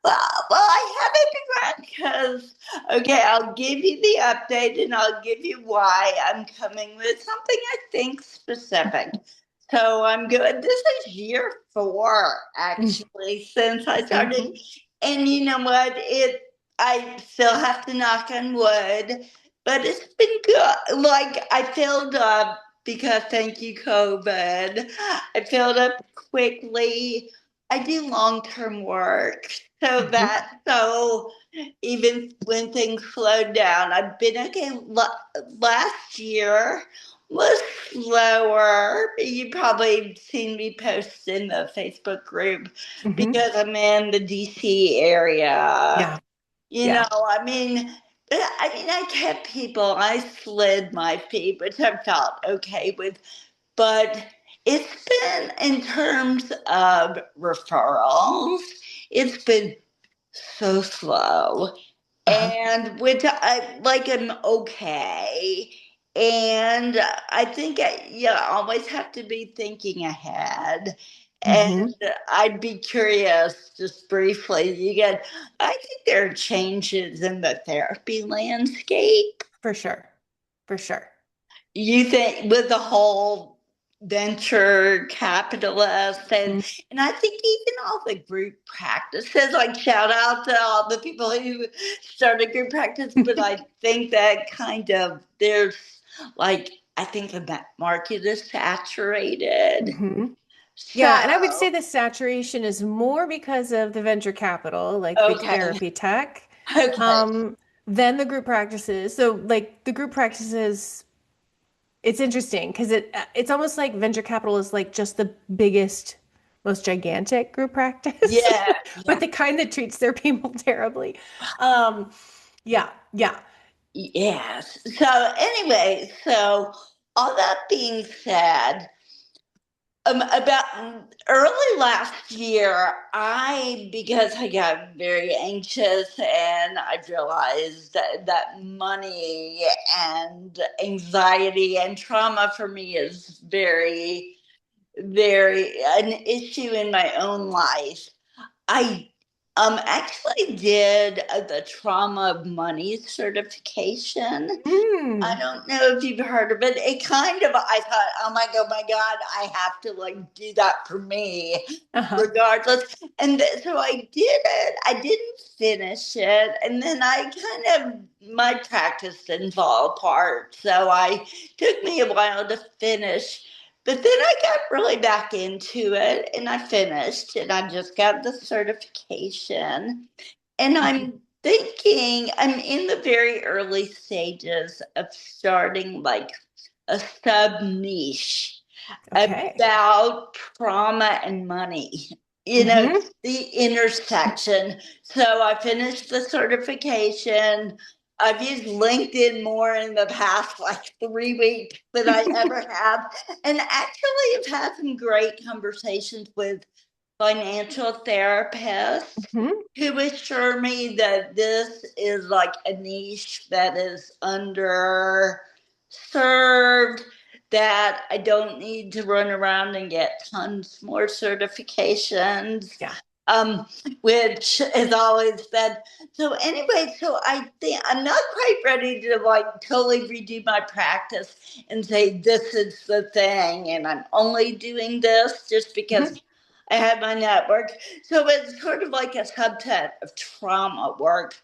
I haven't because, okay, I'll give you the update and I'll give you why I'm coming with something I think specific. So I'm good. This is year 4, actually, since I started. Mhm. And you know what? I still have to knock on wood, but it's been good. Like, I filled up because thank you, COVID. I filled up quickly. I do long-term work Mhm. so even when things slowed down, I've been okay. Last year was slower. You probably seen me post in the Facebook group Mhm. because I'm in the DC area. Yeah. You know, Yeah. I kept people. I slid my feet, which I felt okay with, but it's been in terms of referrals, it's been so slow. Uh-huh. And which I like, I'm okay. And I think you always have to be thinking ahead. And Mhm. I'd be curious, just briefly, I think there are changes in the therapy landscape. For sure. For sure. You think with the whole venture capitalist Mm. and I think even all the group practices, like shout out to all the people who started group practice, but I think that kind of there's like I think that market is saturated. Mhm. Yeah, and I would say So the saturation is more because of the venture capital, like big okay. therapy tech, Okay. um, than the group practices. So, like the group practices, it's interesting because it's almost like venture capital is like just the biggest, most gigantic group practice, Yeah, but yeah. the kind that treats their people terribly. Um, yeah, yeah. Yes. So anyway, so all that being said, about early last year, because I got very anxious and I realized that money and anxiety and trauma for me is very, very an issue in my own life. I actually did the trauma of money certification. I Mm. don't know if you've heard of it. It kind of, I thought, oh my God, I have to like do that for me, Uh-huh. regardless. And so I did it. I didn't finish it. And then my practice didn't fall apart. So I took me a while to finish. But then I got really back into it and I finished and I just got the certification. And Mhm. I'm thinking I'm in the very early stages of starting like a sub niche Okay. about trauma and money, you know, Hmm. the intersection. So I finished the certification. I've used LinkedIn more in the past like 3 weeks than I ever have. And actually, I've had some great conversations with financial therapists Hmm. who assure me that this is like a niche that is underserved, that I don't need to run around and get tons more certifications. Yeah. Um, which has always been so anyway, so I think I'm not quite ready to like totally redo my practice and say this is the thing and I'm only doing this just Hmm. because I have my network. So it's sort of like a subset of trauma work.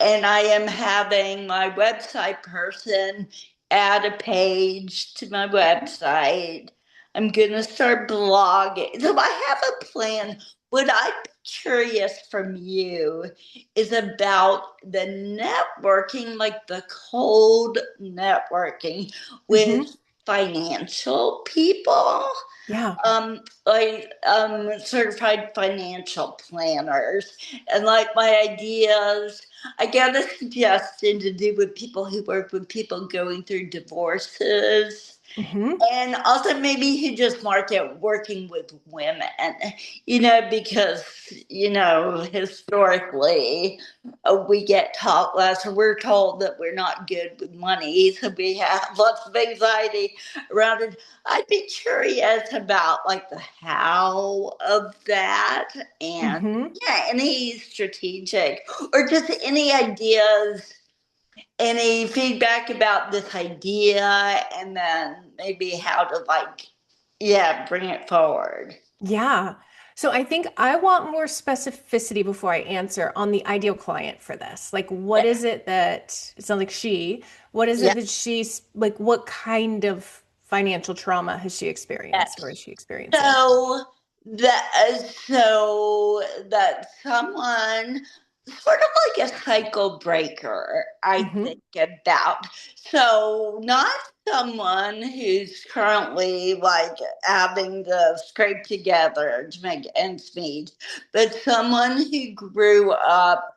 And I am having my website person add a page to my website. I'm going to start blogging. So I have a plan. What I'm curious from you is about the networking, like the cold networking with Hmm. financial people, Yeah. certified financial planners, and like my ideas. I got a suggestion to do with people who work with people going through divorces. Mm-hmm. And also maybe he just market working with women, because, historically we get taught less, or we're told that we're not good with money. So we have lots of anxiety around it. I'd be curious about like the how of that. And Mm-hmm. yeah, any strategic or just any ideas, any feedback about this idea, and then maybe how to bring it forward. Yeah. So I think I want more specificity before I answer on the ideal client for this. Like, what Yeah. is it that it sounds like what is it Yeah. that she's like, what kind of financial trauma has she experienced or is she experiencing? So that someone sort of like a cycle breaker, I Mm-hmm. think about. So not someone who's currently like having to scrape together to make ends meet, but someone who grew up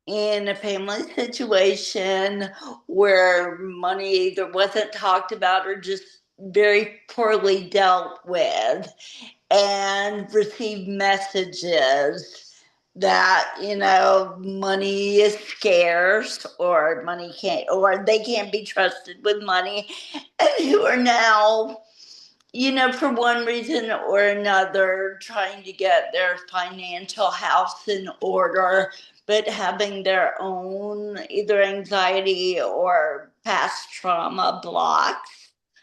in a family situation where money either wasn't talked about or just very poorly dealt with, and receive messages that money is scarce, or money can't, or they can't be trusted with money, and who are now, for one reason or another, trying to get their financial house in order, but having their own either anxiety or past trauma blocks.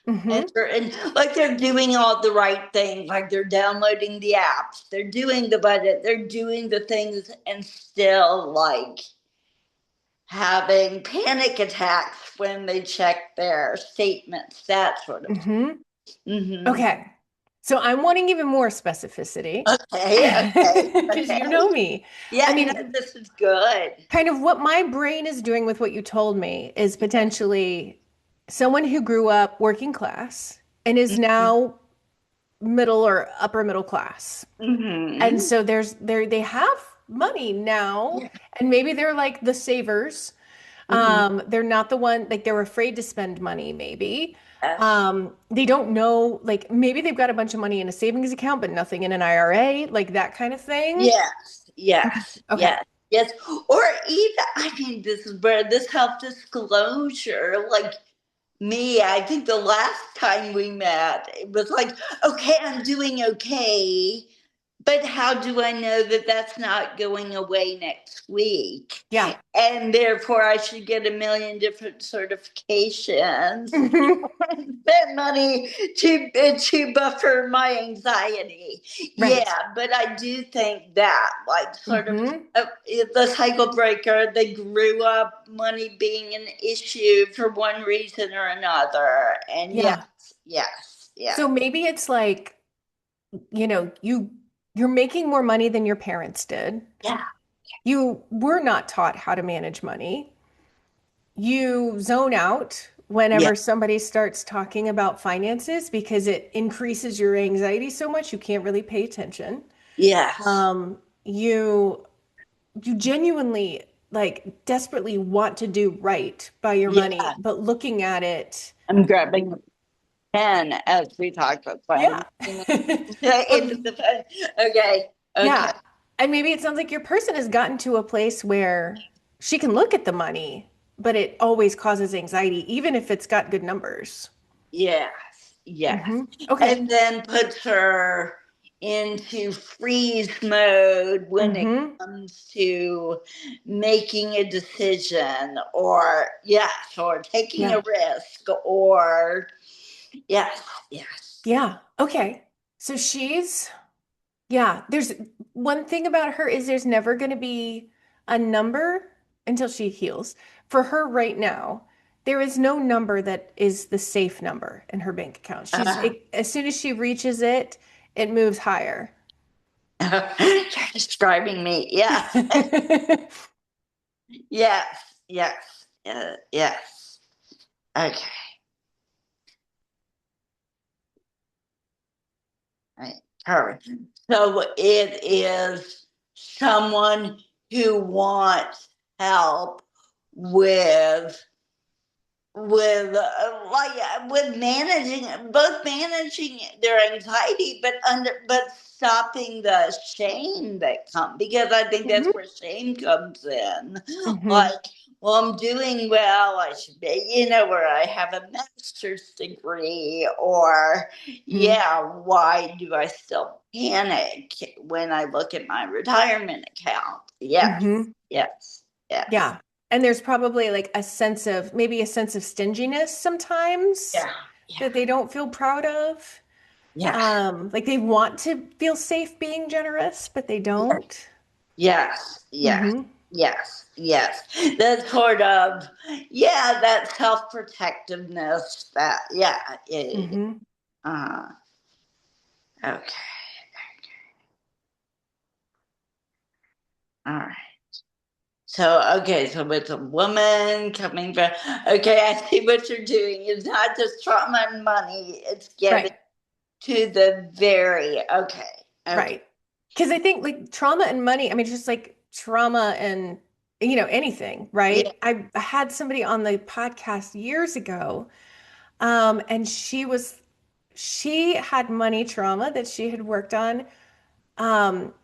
And, Mm-hmm. like they're doing all the right things, like they're downloading the apps, they're doing the budget, they're doing the things, and still like having panic attacks when they check their statements, that sort of Mm-hmm. thing. Hmm. Okay. So I'm wanting even more specificity Okay, okay, because you okay. know me. I Yeah, no, mean, this is good. kind of what my brain is doing with what you told me is Yeah. potentially someone who grew up working class and is now middle or upper middle class. And Mm-hmm. so they have money now Yeah. and maybe they're like the savers. Mm-hmm. They're not the one like they're afraid to spend money maybe. Yes. They don't know like maybe they've got a bunch of money in a savings account but nothing in an IRA, like that kind of thing. Yes, yes, Okay. yes, yes. Or even, I mean, this is where this self disclosure, like me, I think the last time we met, it was like, okay, I'm doing okay, but how do I know that that's not going away next week? Yeah. And therefore, I should get a million different certifications and spend money to buffer my anxiety. Right. Yeah, but I do think that, like, sort of Hmm. the cycle breaker, they grew up money being an issue for one reason or another. And yes, Yeah. yes, yes, So maybe it's like, you're making more money than your parents did. yeah, You were not taught how to manage money. You zone out yeah, whenever somebody starts talking about finances because it increases your anxiety so much you can't really pay attention. yes, You genuinely like desperately want to do right by your money, yeah. but looking at it, I'm grabbing the pen as we talk about yeah. fun. But Into the pen. Okay, okay. yeah. And maybe it sounds like your person has gotten to a place where she can look at the money, but it always causes anxiety, even if it's got good numbers. Yes, yes. Okay. And then puts her into freeze mode when it Hmm. comes to making a decision, or yes, or taking a Yeah. risk, or yes, yes. Yeah. Okay. So yeah, there's one thing about her is there's never going to be a number until she heals. For her right now, there is no number that is the safe number in her bank account. Uh, As soon as she reaches it, it moves higher. you're describing me. Yes, yes, yes, yes. Okay, right. Her. So it is someone who wants help with with managing both managing their anxiety, but stopping the shame that comes, because I think that's Hmm. where shame comes in. Hmm. Like, well, I'm doing well, I should be, or I have a master's degree, or Hmm. yeah, why do I still panic when I look at my retirement account? Yes, Hmm. yes, yes. Yeah. And there's probably like maybe a sense of stinginess sometimes Yeah, yeah, that they don't feel proud of. yeah. Like they want to feel safe being generous, but they don't. Yes, yes, Hmm. yes, yes. That sort of, yeah, that self protectiveness. That, yeah, Hmm. uh, okay, all right. So, okay, so it's a woman coming from, okay, I see what you're doing. It's not just trauma and money, it's getting Right. to the very, okay, okay. Right. Because I think like trauma and money, I mean, it's just like trauma and, anything, Yeah, right? I had somebody on the podcast years ago, and she had money trauma that she had worked on. Um,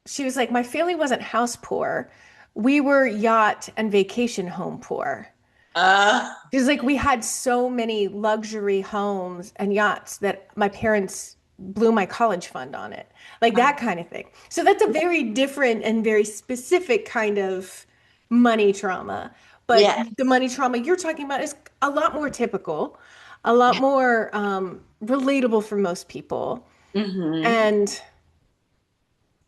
she was like, my family wasn't house poor. We were yacht and vacation home poor. uh, She's like, we had so many luxury homes and yachts that my parents blew my college fund on it, like that kind of thing. So that's a very different and very specific kind of money trauma. But yeah, the money trauma you're talking about is a lot more typical, a lot more relatable for most people. mm-hmm. And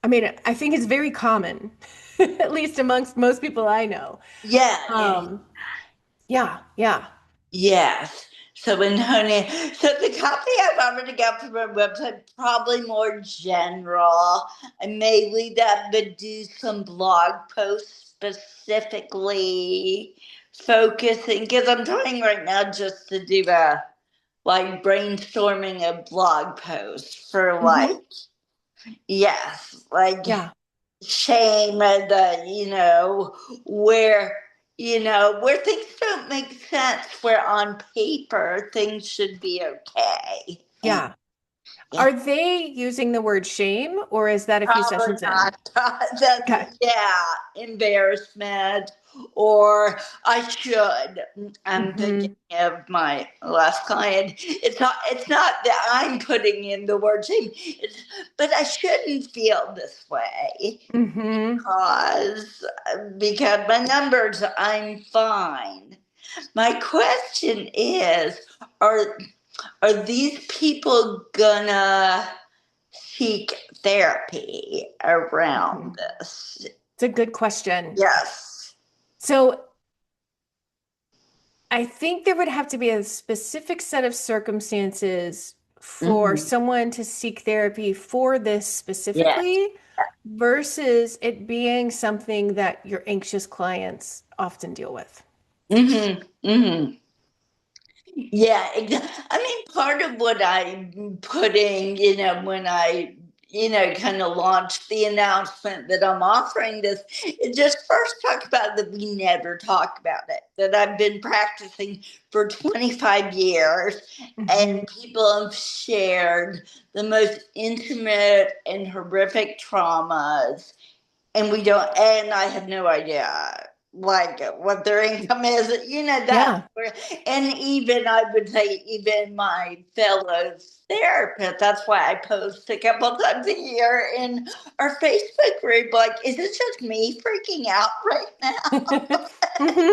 I mean, I think it's very common, at least amongst most people I know. Yeah, yeah. Um, yeah, yeah. Yes. So in honey, so the copy I've already got from our website, probably more general. I may leave that, but do some blog posts specifically focusing, because I'm trying right now just to do a like brainstorming a blog post for like, Hmm. yes, like Yeah. shame and the, where where things don't make sense, where on paper things should be okay, and Yeah. yeah, Are they using the word shame or is that a few probably sessions in? not. That's, Okay. yeah, embarrassment, or I should. I'm thinking Hmm. of my last client. It's not that I'm putting in the word shame, but I shouldn't feel this way Hmm. because my numbers, I'm fine. My question is, are are these people gonna seek therapy around Hmm. this? It's a good question. Yes. So I think there would have to be a specific set of circumstances for Mm-hmm. someone to seek therapy for this Yes. specifically versus it being something that your anxious clients often deal with. Mm-hmm. Mm-hmm. Yeah, I mean, part of what I'm putting, when I, kind of launched the announcement that I'm offering this, is just first talk about that we never talk about it, that I've been practicing for 25 years, Hmm. and people have shared the most intimate and horrific traumas, and we don't, and I have no idea like what their income is, that. Yeah. And even I would say, even my fellow therapists, that's why I post a couple times a year in our Facebook group, like, is it just me freaking out right now? Hmm.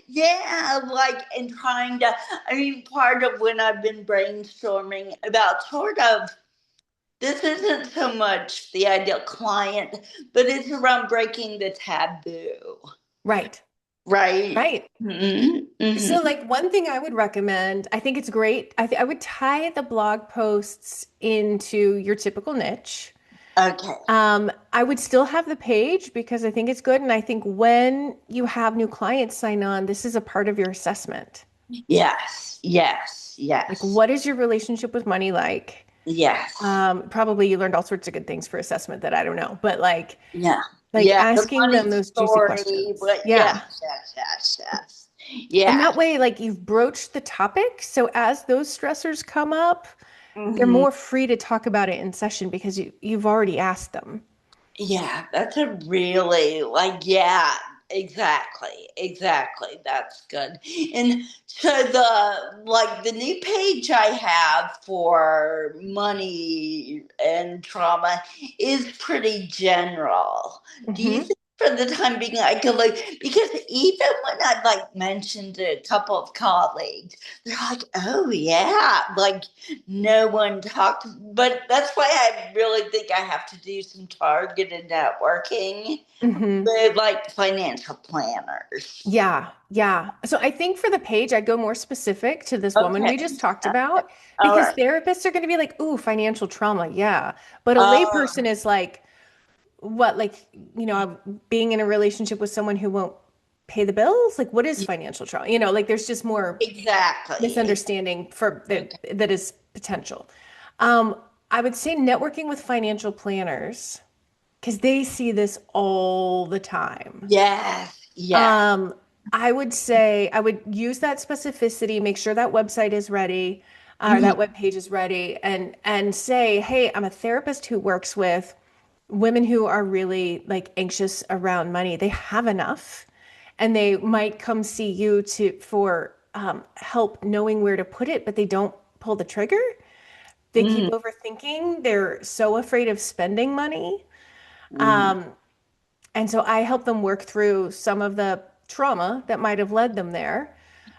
Yeah, like, and trying to, I mean, part of when I've been brainstorming about sort of, this isn't so much the ideal client, but it's around breaking the taboo, Right. right? Right. Mm-hmm. So, Mm-hmm. like, one thing I would recommend, I think it's great. I would tie the blog posts into your typical niche. Okay. I would still have the page because I think it's good. And I think when you have new clients sign on, this is a part of your assessment. Yes, yes, Like, yes, what is your relationship with money like? yes. Probably you learned all sorts of good things for assessment that I don't know, but Yeah, like yeah. The asking money them those juicy story, questions. but yes, Yeah. yes, yes, yes. And Yeah. that way, like you've broached the topic. So as those stressors come up, they're Hmm. more free to talk about it in session because you've already asked them. Yeah, that's a really like, yeah, exactly, exactly. That's good. And so the new page I have for money and trauma is pretty general. Do you Hmm. think for the time being I could like, because even when I like mentioned to a couple of colleagues, they're like, oh yeah, like no one talked, but that's why I really think I have to do some targeted networking Hmm. with like financial planners. Yeah, yeah. So I think for the page, I'd go more specific to this woman we Okay. just talked about All because right. therapists are going to be like, ooh, financial trauma. Yeah. But a layperson Uh, is like, what, like, being in a relationship with someone who won't pay the bills? Like, what is financial trauma? Like there's just more exactly. misunderstanding for that Okay. that is potential. Um, I would say networking with financial planners because they see this all the time. Yes. Yes. Um, I would say I would use that specificity, make sure that website is ready, Mhm. that web page is ready, and say, hey, I'm a therapist who works with women who are really like anxious around money. They have enough, and they might come see you for help knowing where to put it, but they don't pull the trigger. They keep Mhm. overthinking. They're so afraid of spending money. Mhm. And so I help them work through some of the trauma that might have led them there,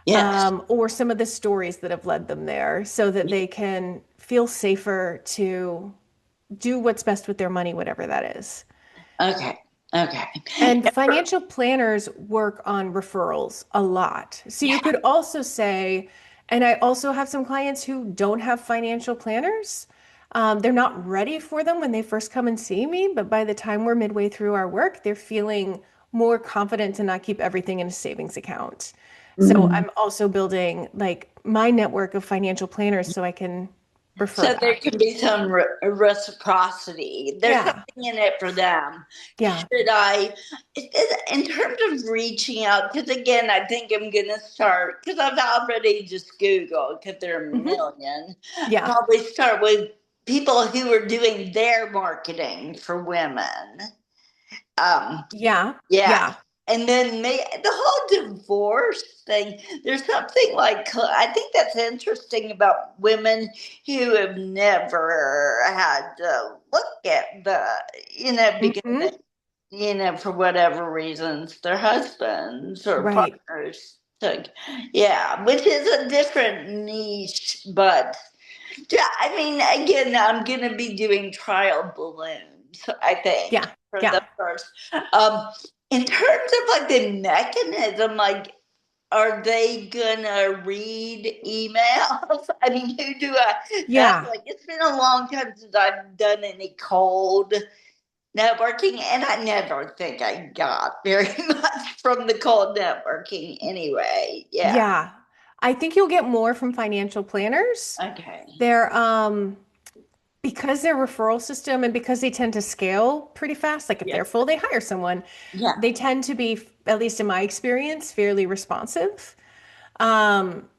Yes. or some of the stories that have led them there, so that they can feel safer to do what's best with their money, whatever that is. Okay. Okay. And financial planners work on referrals a lot. So you Yeah. could also say, and I also have some clients who don't have financial planners. They're not ready for them when they first come and see me, but by the time we're midway through our work, they're feeling more confident to not keep everything in a savings account. So Mhm. I'm also building like my network of financial planners so I can refer So there that. can be some reciprocity. There's Yeah. something in it for them. Yeah. Should I, in terms of reaching out, because again, I think I'm going to start, because I've already just Googled, because there are a Hmm. million, Yeah. probably start with people who are doing their marketing for women. Um, Yeah. yeah. Yeah. And then the whole divorce thing, there's something like, I think that's interesting about women who have never had to look at because Hmm. for whatever reasons, their husbands or Right. partners took, yeah, which is a different niche, but yeah, I mean, again, I'm gonna be doing trial balloons, I think, Yeah. for the Yeah. first. Um, in terms of like the mechanism, like, are they gonna read emails? I mean, who do I? That's Yeah. like, it's been a long time since I've done any cold networking, and I never think I got very much from the cold networking anyway. Yeah. Yeah. I think you'll get more from financial planners. Okay. They're because their referral system and because they tend to scale pretty fast, like if Yeah. they're full, they hire someone. Yeah. They tend to be, at least in my experience, fairly responsive. Um,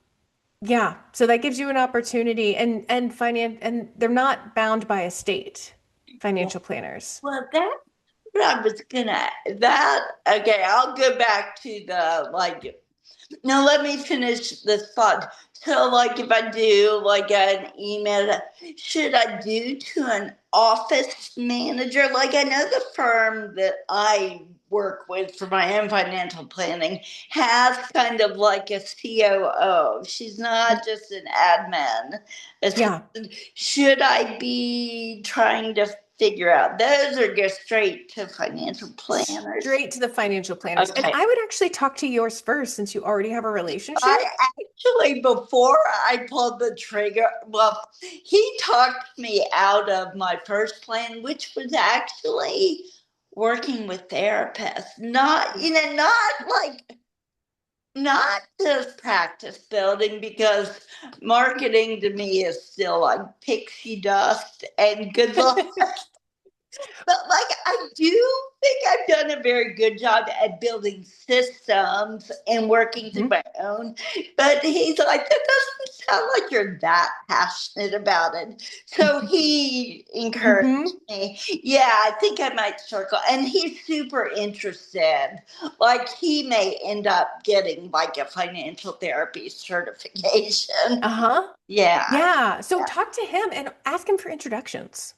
yeah, so that gives you an opportunity and they're not bound by a state, Yeah. financial planners. Well, that's what I was gonna. That okay? I'll go back to the like. No, let me finish this thought. So, like, if I do like an email, should I do to an office manager? Like, I know the firm that I work with for my own financial planning has kind of like a COO. She's not just an admin. Yeah. Should I be trying to figure out those or go straight to financial planners? Straight to the financial planners. And Okay. I would actually talk to yours first since you already have a I relationship. actually, before I pulled the trigger, well, he talked me out of my first plan, which was actually working with therapists. Not just practice building, because marketing to me is still like pixie dust and good luck. But like, I do think I've done a very good job at building systems and working through Mhm. my own. But he's like, that doesn't sound like you're that passionate about it. So he encouraged Hmm. me. Yeah, I think I might circle. And he's super interested. Like, he may end up getting like a financial therapy certification. Uh-huh. Yeah. Yeah. So Yeah. talk to him and ask him for introductions.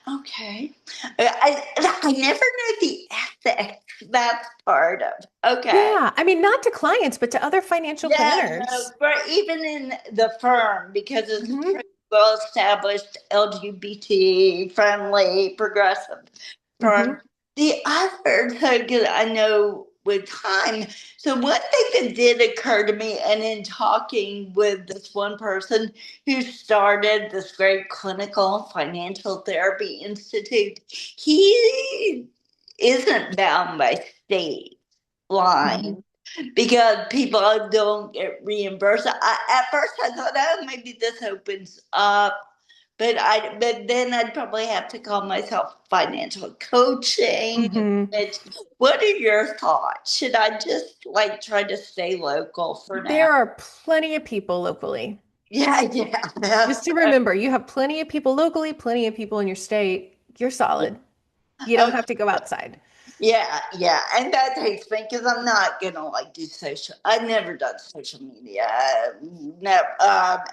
Okay. I never know the ethics. That's part of. Okay. Yeah. I mean, not to clients, but to other financial Yeah, no, planners. but even in the firm, because it's a Hmm. pretty well established LGBT friendly progressive firm. Hmm. The other thing I know with time, so one thing that did occur to me, and in talking with this one person who started this great clinical financial therapy institute, he isn't bound by state Hmm. line because people don't get reimbursed. At first, I thought, oh, maybe this opens up, but then I'd probably have to call myself financial coaching. Hmm. What are your thoughts? Should I just like try to stay local for now? There are plenty of people locally. Yeah, yeah. Just to remember, you have plenty of people locally, plenty of people in your state. You're solid. You don't Okay. have to go outside. Yeah, yeah, and that takes me because I'm not gonna like do social. I've never done social media, no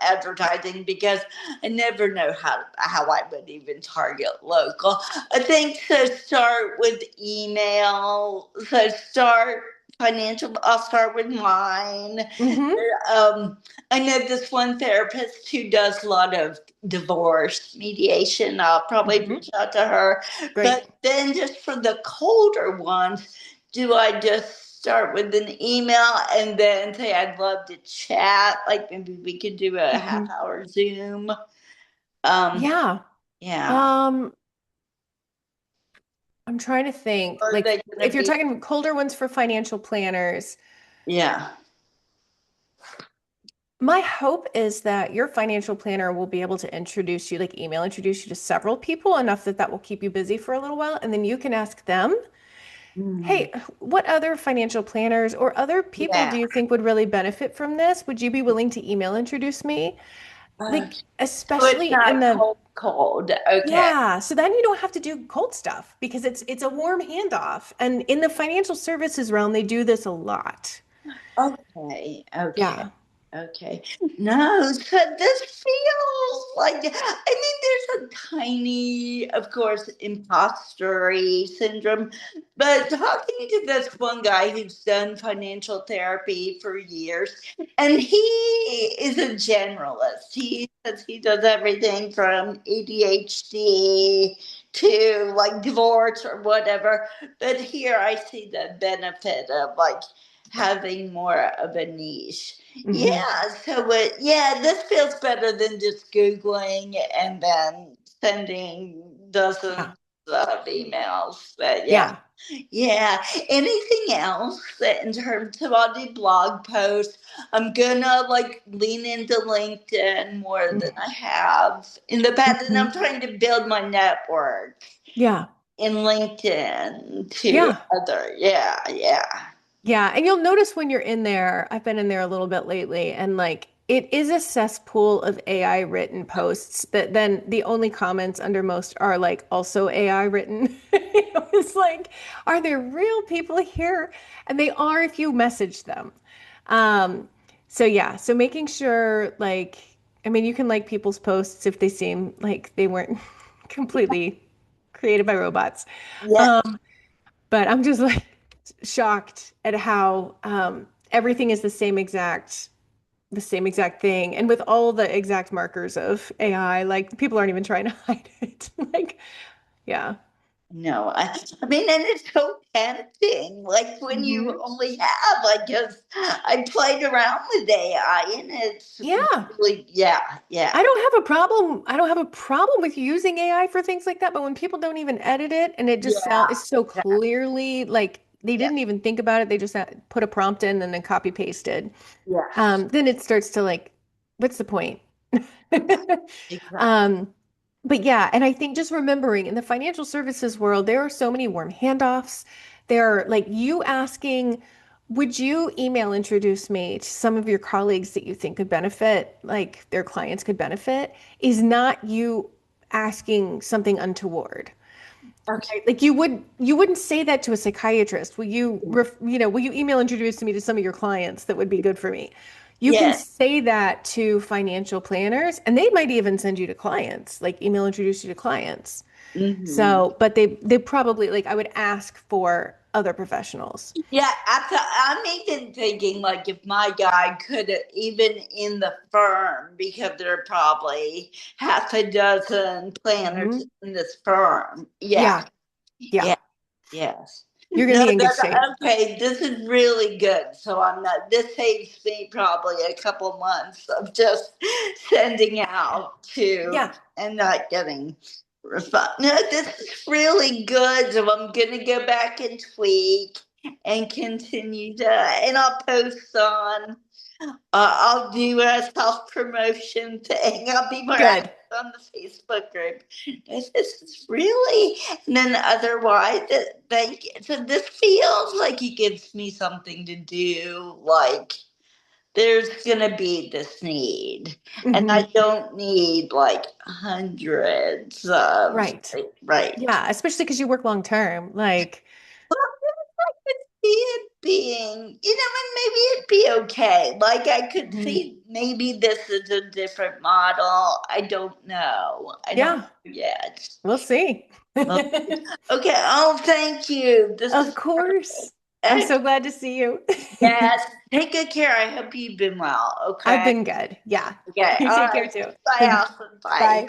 advertising because I never know how I would even target local. I think so. Start with email. So start financial. I'll start with mine. Hmm. I know this one therapist who does a lot of divorce mediation. I'll probably Hmm. reach out to her. Great. But then just for the colder ones, do I just start with an email and then say I'd love to chat? Like maybe we could do a half Hmm. hour Zoom. Um, Yeah. yeah. Um, I'm trying to think, Or are like they gonna if you're be talking colder ones for financial planners, yeah. my hope is that your financial planner will be able to introduce you, like email introduce you to several people enough that that will keep you busy for a little while. And then you can ask them, Mm, hey, what other financial planners or other people do yeah. you think would really benefit from this? Would you be willing to email introduce me? Okay. Like, So it's especially in not the, cold. Okay. yeah, so then you don't have to do cold stuff because it's a warm handoff. And in the financial services realm, they do this a lot. Okay, okay, Yeah. okay. No, so this feels like, I mean, there's a tiny, of course, impostery syndrome, but talking to this one guy who's done financial therapy for years, and he is a generalist. He says he does everything from ADHD to like divorce or whatever. But here I see the benefit of like having more of a niche. Hmm. Yeah, so yeah, this feels better than just Googling and then sending dozens Yeah. of emails. But yeah, Yeah. yeah. Anything else that in terms of I'll do blog posts? I'm gonna like lean into LinkedIn more than I have in the past, and I'm Hmm. trying to build my network Yeah. in LinkedIn to Yeah. other. Yeah, yeah. Yeah. And you'll notice when you're in there, I've been in there a little bit lately, and like it is a cesspool of AI written posts that then the only comments under most are like also AI written. It's like, are there real people here? And they are if you message them. Um, so yeah, so making sure like, I mean, you can like people's posts if they seem like they weren't completely created by robots. Yeah. Um, but I'm just like shocked at how everything is the same exact thing, and with all the exact markers of AI, like people aren't even trying to hide it. Like, yeah. No, I mean, and it's so tempting. Like when you Hmm. only have, like, just I played around with AI, and it's Yeah. really, yeah, yeah, I don't have a problem. I don't have a problem with using AI for things like that, but when people don't even edit it and it just sounds, yeah, it's so exactly. clearly like they Yeah, didn't even think about it. They just put a prompt in and then copy pasted. yes, Then it starts to like, what's the point? exactly. Um, But yeah, and I think just remembering in the financial services world, there are so many warm handoffs. There are like you asking, would you email introduce me to some of your colleagues that you think could benefit, like their clients could benefit, is not you asking something untoward. Okay. Right? Like you wouldn't say that to a psychiatrist. Will you email introduce me to some of your clients that would be good for me? You can Yeah. say that to financial planners, and they might even send you to clients, like email introduce you to clients. Hmm. So, but they probably like I would ask for other professionals. Yeah, I'm even thinking like if my guy could even in the firm, because there are probably half a dozen planners Hmm. in this firm. Yeah, Yeah, yeah, yeah. yes. You're gonna No, be in good shape. okay, this is really good. So I'm not, this saves me probably a couple months of just sending out to Yeah, and not getting refund. No, this is really good. So I'm gonna go back and tweak and continue to, and I'll post on. I'll do a self promotion thing. I'll be more active good. on the Facebook group. This is really, and then otherwise, thank you. So this feels like it gives me something to do. Like there's gonna be this need, and I Hmm. don't need like hundreds of Right. right. Yeah, especially because you work long term. Like, Well, I could see it being, and maybe it'd be okay. Like I could mhm. see maybe this is a different model. I don't know. I don't know Yeah, yet. we'll see. Well, okay. Oh, thank you. This Of is course. I'm perfect. so glad to see you. Yes. Take good care. I hope you've been well. I've Okay. been good. Yeah. Okay. You All take right. care too. Bye, Allison. Bye. Bye.